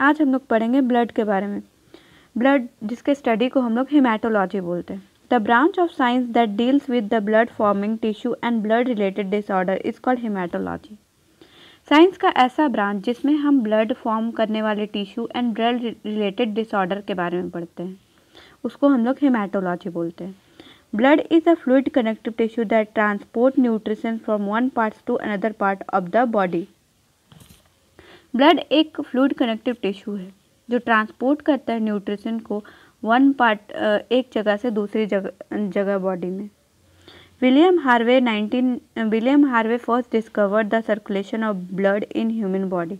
आज हम लोग पढ़ेंगे ब्लड के बारे में। ब्लड, जिसके स्टडी को हम लोग हेमाटोलॉजी बोलते हैं। The branch of science that deals with the blood forming tissue and blood related disorder is called haematology. Science का ऐसा ब्रांच जिसमें हम ब्लड फॉर्म करने वाले tissue and blood related disorder के बारे में पढ़ते हैं, उसको हम लोग हेमाटोलॉजी बोलते हैं। Blood is a fluid connective tissue that transport nutrition from one part to another part of the body. Blood एक फ्लूइड कनेक्टिव टिश्यू है जो ट्रांसपोर्ट करता है न्यूट्रिशन को वन पार्ट एक जगह से दूसरी जगह बॉडी में। William Harvey first discovered the circulation of blood in human body.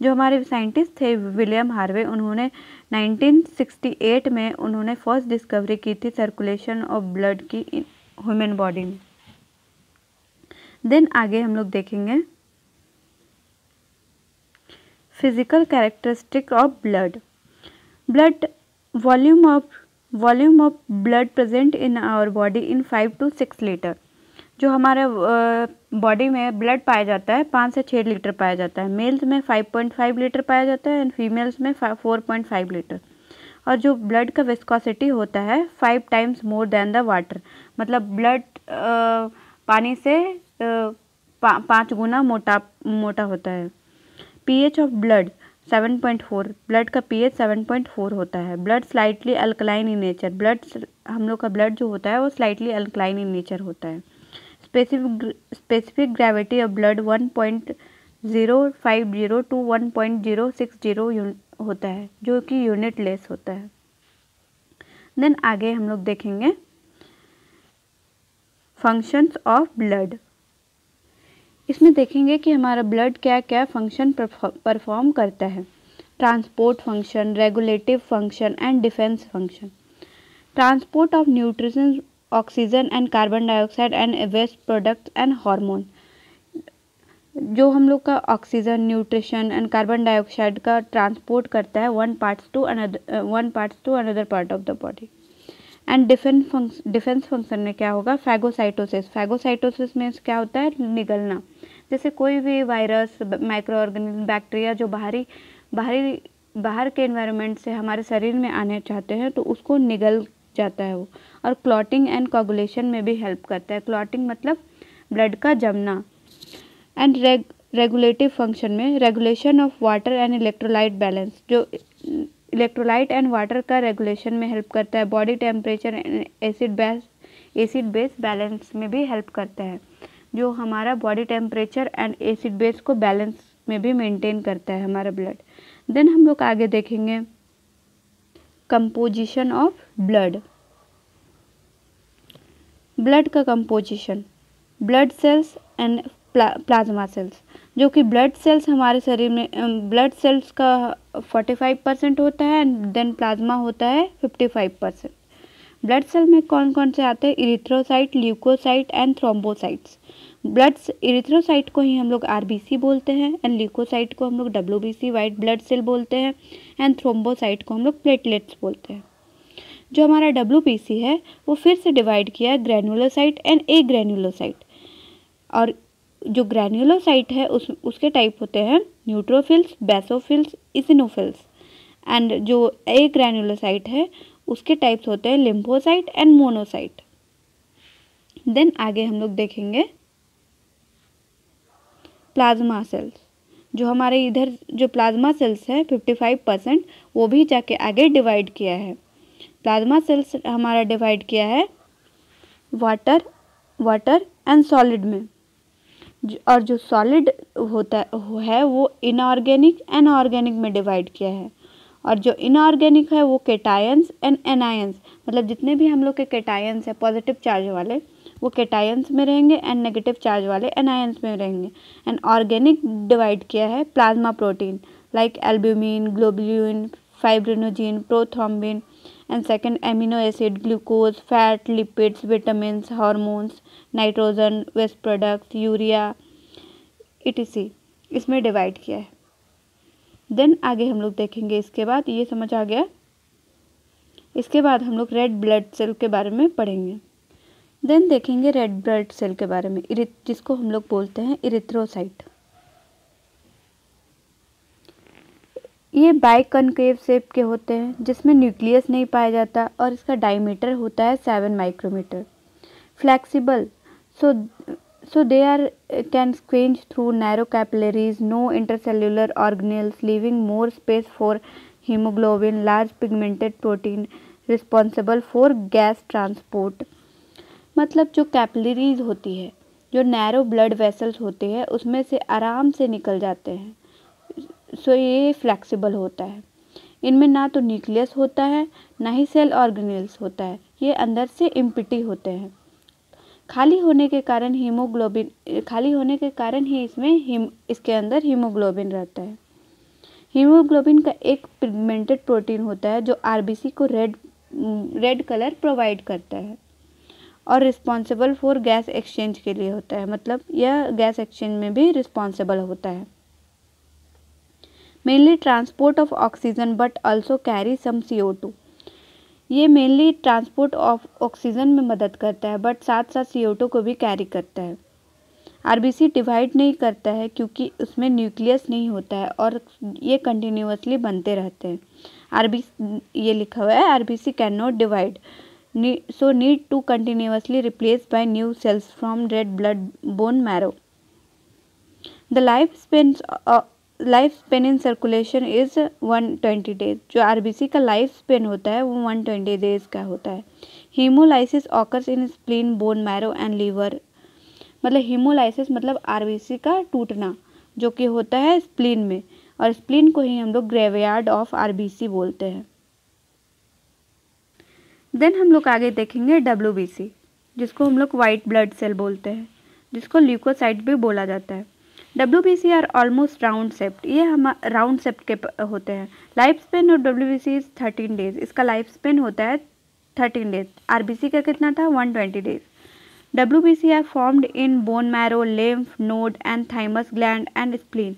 जो हमारे साइंटिस्ट थे विलियम हार्वे, उन्होंने 1968 में उन्होंने फर्स्ट डिस्कवरी की थी सर्कुलेशन ऑफ ब्लड की ह्यूमन बॉडी में। देन आगे हम लोग देखेंगे physical characteristic of blood. Blood volume of blood present in our body in 5 to 6 litre. जो हमारे बॉडी में ब्लड पाया जाता है 5 से 6 लीटर पाया जाता है। मेल्स में 5.5 लीटर पाया जाता है एंड फीमेल्स में 4.5 लीटर। और जो ब्लड का विस्कोसिटी होता है 5 times more than the water. मतलब ब्लड पानी से 5 गुना मोटा होता है। pH of blood 7.4। ब्लड का pH 7.4 होता है। Blood slightly alkaline in nature. हम लोग का ब्लड जो होता है वो स्लाइटली अल्कलाइन इन नेचर होता है। Specific gravity of blood 1.050 to 1.060 होता है, जो कि यूनिट लेस होता है। देन आगे हम लोग देखेंगे फंक्शंस ऑफ ब्लड। इसमें देखेंगे कि हमारा ब्लड क्या क्या फंक्शन परफॉर्म करता है। Transport function, regulative function and defence function. Transport of nutrition, oxygen and carbon dioxide and waste products and hormone. जो हम लोग का oxygen, nutrition and carbon dioxide का ट्रांसपोर्ट करता है one part to another part of the body. And defence function में क्या होगा? फैगोसाइटोसिस में क्या होता है? निगलना। जैसे कोई भी वायरस, माइक्रो ऑर्गेनिज्म, बैक्टीरिया जो बाहर के एनवायरनमेंट से हमारे शरीर में आने चाहते हैं तो उसको निगल जाता है वो। और क्लॉटिंग एंड कोगुलेशन में भी हेल्प करता है। क्लॉटिंग मतलब ब्लड का जमना। एंड रेगुलेटिव फंक्शन में regulation of water and electrolyte balance. जो इलेक्ट्रोलाइट एंड वाटर का रेगुलेशन में हेल्प करता है। Body temperature and acid base balance में भी हेल्प करता है। जो हमारा body temperature and acid base को बैलेंस में भी मेंटेन करता है हमारा ब्लड। देन हम लोग आगे देखेंगे कंपोजिशन ऑफ ब्लड। ब्लड का composition, blood cells and plasma cells. जो कि ब्लड सेल्स हमारे शरीर में ब्लड सेल्स का 45% होता है एंड देन प्लाज्मा होता है 55%। ब्लड सेल में कौन कौन से आते हैं? Erythrocyte, leucocyte and thrombocytes. Erythrocyte को ही हम लोग आरबीसी बोलते हैं एंड ल्यूकोसाइट को हम लोग डब्ल्यूबीसी, वाइट ब्लड सेल बोलते हैं एंड थ्रोम्बोसाइट को हम लोग प्लेटलेट्स बोलते हैं। जो हमारा डब्ल्यूबीसी है वो फिर से डिवाइड किया है ग्रैन्युलोसाइट एंड ए ग्रैन्युलोसाइट। और जो ग्रैन्युलोसाइट है उसके टाइप होते हैं न्यूट्रोफिल्स, बेसोफिल्स, इसिनोफिल्स। एंड जो ए ग्रैन्युलोसाइट है उसके टाइप्स होते हैं लिम्फोसाइट एंड मोनोसाइट। देन आगे हम लोग देखेंगे प्लाज्मा सेल्स। जो हमारे इधर जो प्लाज्मा सेल्स है 55%, वो भी जाके आगे डिवाइड किया है। प्लाज्मा सेल्स हमारा डिवाइड किया है वाटर एंड सॉलिड में। और जो सॉलिड होता है वो इनऑर्गेनिक एंड ऑर्गेनिक में डिवाइड किया है। और जो इनऑर्गेनिक है वो केटायंस एंड एनायंस। मतलब जितने भी हम लोग के केटायंस है पॉजिटिव चार्ज वाले वो केटायंस में रहेंगे एंड नेगेटिव चार्ज वाले एनायंस में रहेंगे। एंड ऑर्गेनिक डिवाइड किया है plasma protein like albumin, globulin, fibrinogen, prothrombin and second amino acid, glucose, fat, lipids, vitamins, hormones, nitrogen, waste products, urea etc. इसमें डिवाइड किया है। देन आगे हम लोग देखेंगे। इसके बाद ये समझ आ गया। इसके बाद हम लोग रेड ब्लड सेल के बारे में पढ़ेंगे। देन देखेंगे रेड ब्लड सेल के बारे में, जिसको हम लोग बोलते हैं इरिथ्रोसाइट। ये बाइकनकेव शेप के होते हैं जिसमें न्यूक्लियस नहीं पाया जाता और इसका डायमीटर होता है 7 micrometre. Flexible, so they are can squeeze through narrow capillaries, no intercellular organelles, leaving more space for hemoglobin, large pigmented protein responsible for gas transport। मतलब जो कैपिलरीज होती है, जो नैरो ब्लड वेसल्स होते हैं, उसमें से आराम से निकल जाते हैं। सो ये फ्लेक्सिबल होता है। इनमें ना तो न्यूक्लियस होता है, ना ही सेल ऑर्गेनेल्स होता है। ये अंदर से इम्पिटी होते हैं। खाली होने के कारण ही इसके अंदर हीमोग्लोबिन रहता है। हीमोग्लोबिन का एक पिगमेंटेड प्रोटीन होता है जो आरबीसी को रेड कलर प्रोवाइड करता है और रिस्पॉन्सिबल फॉर गैस एक्सचेंज के लिए होता है। मतलब यह गैस एक्सचेंज में भी रिस्पॉन्सिबल होता है। Mainly transport of oxygen but also carry some CO2। ये मेनली ट्रांसपोर्ट ऑफ ऑक्सीजन में मदद करता है बट साथ साथ CO2 को भी कैरी करता है। आरबीसी डिवाइड नहीं करता है क्योंकि उसमें न्यूक्लियस नहीं होता है और ये कंटिन्यूअसली बनते रहते हैं। ये लिखा हुआ है RBC can not divide, so need to continuously replaced by new cells from red blood bone marrow. The lifespan in circulation is 120 days। जो आरबीसी का लाइफ स्पेन होता है वो 120 डेज का होता है। Haemolysis occurs in spleen, bone marrow and liver. मतलब haemolysis मतलब आरबीसी का टूटना, जो कि होता है स्प्लीन में, और स्प्लीन को ही हम लोग ग्रेवयार्ड ऑफ आरबीसी बोलते हैं। देन हम लोग आगे देखेंगे WBC, जिसको हम लोग वाइट ब्लड सेल बोलते हैं, जिसको ल्यूकोसाइट भी बोला जाता है। WBC are almost round shaped. ये हम राउंड शेप्ड के होते हैं। लाइफ स्पेन और WBC इज 13 डेज। इसका लाइफ स्पेन होता है 13 डेज। आरबीसी का कितना था? 120 days. WBC are formed in bone marrow, lymph node and thymus gland and spleen.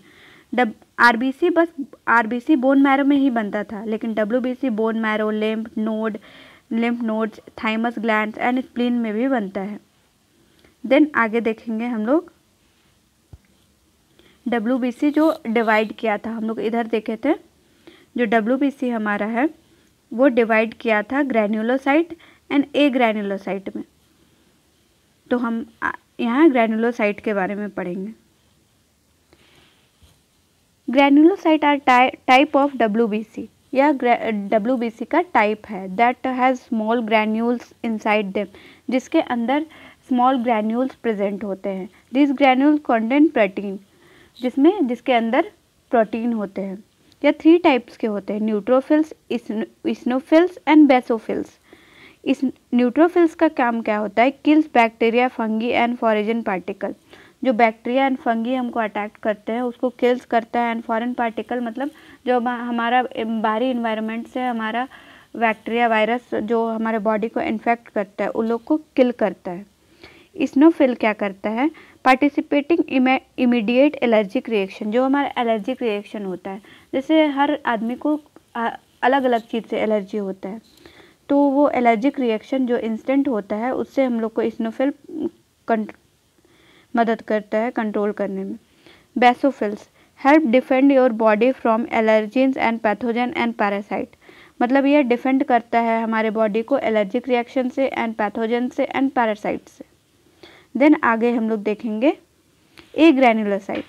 RBC bone marrow में ही बनता था, लेकिन WBC bone marrow, lymph nodes, thymus glands and spleen में भी बनता है। देन आगे देखेंगे हम लोग WBC जो डिवाइड किया था, हम लोग इधर देखे थे। जो WBC हमारा है वो डिवाइड किया था ग्रैन्युलोसाइट एंड ए ग्रैन्युलोसाइट में। तो हम यहाँ ग्रैन्युलोसाइट के बारे में पढ़ेंगे। ग्रैन्युलोसाइट आर टाइप ऑफ WBC। यह WBC का टाइप है that has small granules inside them, जिसके अंदर स्मॉल ग्रैन्यूल्स प्रेजेंट होते हैं। दिस ग्रैन्यूल्स कंटेन प्रोटीन, जिसके अंदर प्रोटीन होते हैं। यह 3 टाइप्स के होते हैं, न्यूट्रोफिल्स, इस्नोफिल्स एंड बेसोफिल्स। इस न्यूट्रोफिल्स का काम क्या होता है? Kills bacteria, fungi and foreign particle. जो बैक्टीरिया एंड फंगी हमको अटैक करते हैं उसको किल्स करता है, एंड फॉरेन पार्टिकल मतलब जो हमारा बाहरी इन्वायरमेंट से हमारा बैक्टीरिया, वायरस जो हमारे बॉडी को इन्फेक्ट करता है उन लोग को किल करता है। इस्नोफिल क्या करता है? Participating immediate allergic reaction. जो हमारा एलर्जिक रिएक्शन होता है, जैसे हर आदमी को अलग अलग चीज़ से एलर्जी होता है, तो वो एलर्जिक रिएक्शन जो इंस्टेंट होता है उससे हम लोग को इस्नोफिल मदद करता है कंट्रोल करने में। Basophils help defend your body from allergens and pathogen and parasite. मतलब ये डिफेंड करता है हमारे बॉडी को एलर्जिक रिएक्शन से एंड पैथोजन से एंड पैरासाइट से। देन आगे हम लोग देखेंगे agranulocyte.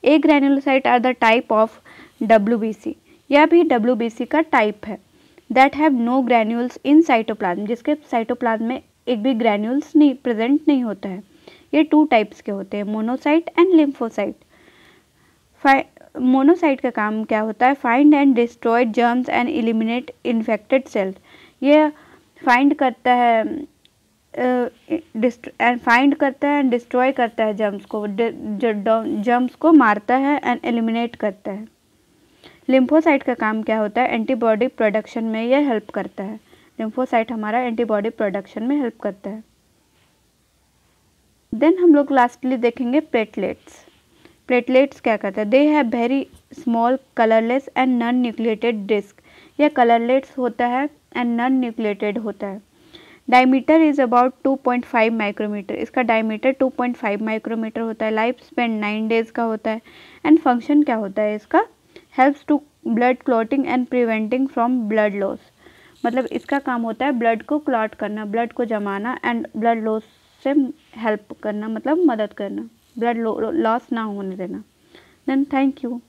Agranulocyte are the type of WBC। यह भी WBC का टाइप है। That have no granules in cytoplasm, जिसके साइटोप्लाज्म में एक भी ग्रैन्यूल्स प्रेजेंट नहीं होता है। ये 2 टाइप्स के होते हैं, मोनोसाइट एंड लिम्फोसाइट। मोनोसाइट का काम क्या होता है? Find and destroy germs and eliminate infected cells. ये फाइंड करता है एंड डिस्ट्रॉय करता है जर्म्स को मारता है एंड एलिमिनेट करता है। लिम्फोसाइट का काम क्या होता है? एंटीबॉडी प्रोडक्शन में यह हेल्प करता है। लिम्फोसाइट हमारा एंटीबॉडी प्रोडक्शन में हेल्प करता है। देन हम लोग लास्टली देखेंगे प्लेटलेट्स। प्लेटलेट्स क्या करता है? They have very small colourless and non nucleated disc. यह कलरलेस होता है एंड नॉन न्यूक्लिएटेड होता है। डायमीटर इज़ अबाउट 2.5 माइक्रोमीटर, इसका डायमीटर 2.5 माइक्रोमीटर होता है। लाइफ स्पेन 9 डेज़ का होता है। एंड फंक्शन क्या होता है इसका? Helps to blood clotting and preventing from blood loss, मतलब इसका काम होता है ब्लड को क्लॉट करना, ब्लड को जमाना एंड ब्लड लॉस से हेल्प करना, मतलब मदद करना, ब्लड लॉस ना होने देना। Then thank you.